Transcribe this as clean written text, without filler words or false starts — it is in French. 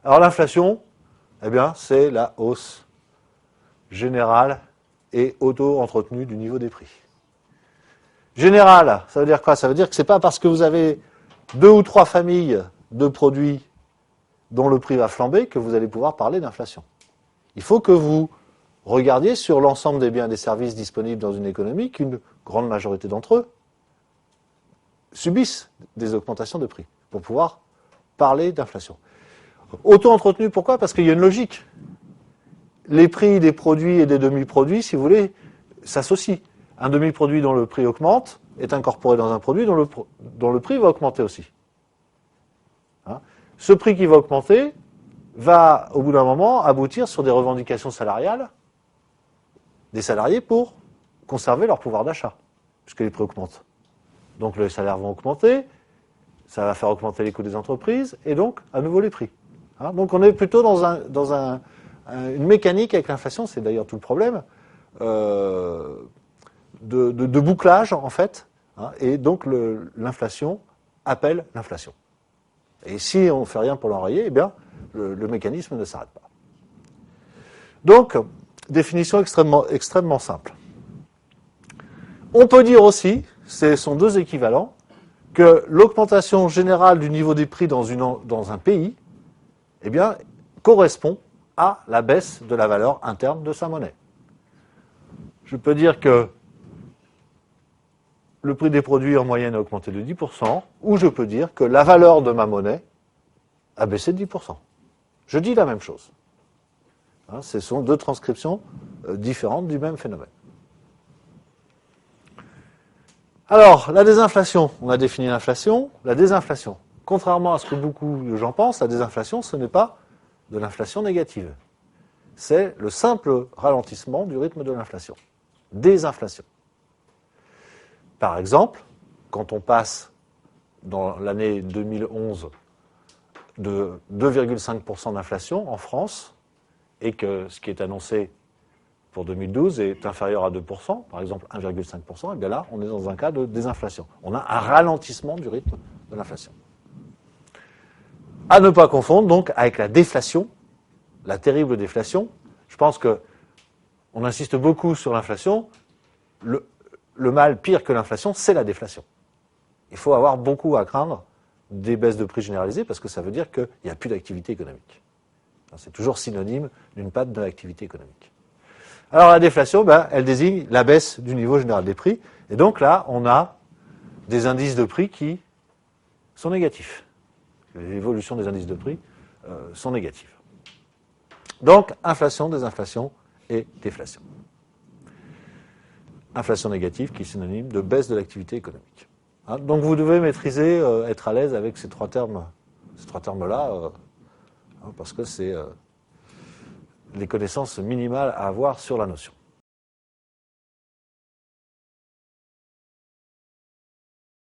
Alors l'inflation, eh bien, c'est la hausse générale et auto-entretenue du niveau des prix. Générale, ça veut dire quoi? Ça veut dire que c'est pas parce que vous avez 2 ou 3 familles de produits dont le prix va flamber que vous allez pouvoir parler d'inflation. Il faut que vous regardiez sur l'ensemble des biens et des services disponibles dans une économie qu'une grande majorité d'entre eux subissent des augmentations de prix pour pouvoir parler d'inflation. Auto-entretenu, pourquoi? Parce qu'il y a une logique. Les prix des produits et des demi-produits, si vous voulez, s'associent. Un demi-produit dont le prix augmente est incorporé dans un produit dont le prix va augmenter aussi. Hein? Ce prix qui va augmenter va, au bout d'un moment, aboutir sur des revendications salariales des salariés pour conserver leur pouvoir d'achat, puisque les prix augmentent. Donc les salaires vont augmenter, ça va faire augmenter les coûts des entreprises, et donc, à nouveau, les prix. Hein? Donc on est plutôt dans une mécanique avec l'inflation, c'est d'ailleurs tout le problème, de bouclage, en fait, hein, et donc l'inflation appelle l'inflation. Et si on ne fait rien pour l'enrayer, eh bien, le mécanisme ne s'arrête pas. Donc, définition extrêmement simple. On peut dire aussi, ce sont deux équivalents, que l'augmentation générale du niveau des prix dans un pays, eh bien, correspond à la baisse de la valeur interne de sa monnaie. Je peux dire que le prix des produits en moyenne a augmenté de 10%, ou je peux dire que la valeur de ma monnaie a baissé de 10%. Je dis la même chose. Hein, ce sont deux transcriptions différentes du même phénomène. Alors, la désinflation, on a défini l'inflation. La désinflation, contrairement à ce que beaucoup de gens pensent, la désinflation, ce n'est pas de l'inflation négative. C'est le simple ralentissement du rythme de l'inflation. Désinflation. Par exemple, quand on passe dans l'année 2011 de 2,5% d'inflation en France, et que ce qui est annoncé pour 2012 est inférieur à 2%, par exemple 1,5%, et bien là, on est dans un cas de désinflation. On a un ralentissement du rythme de l'inflation. À ne pas confondre donc avec la déflation, la terrible déflation. Je pense qu'on insiste beaucoup sur l'inflation. Le mal pire que l'inflation, c'est la déflation. Il faut avoir beaucoup à craindre des baisses de prix généralisées parce que ça veut dire qu'il n'y a plus d'activité économique. C'est toujours synonyme d'une panne de l'activité économique. Alors la déflation, elle désigne la baisse du niveau général des prix. Et donc là, on a des indices de prix qui sont négatifs. Les évolutions des indices de prix sont négatives. Donc, inflation, désinflation et déflation. Inflation négative qui est synonyme de baisse de l'activité économique. Hein, donc vous devez maîtriser, être à l'aise avec ces trois termes-là, parce que c'est les connaissances minimales à avoir sur la notion.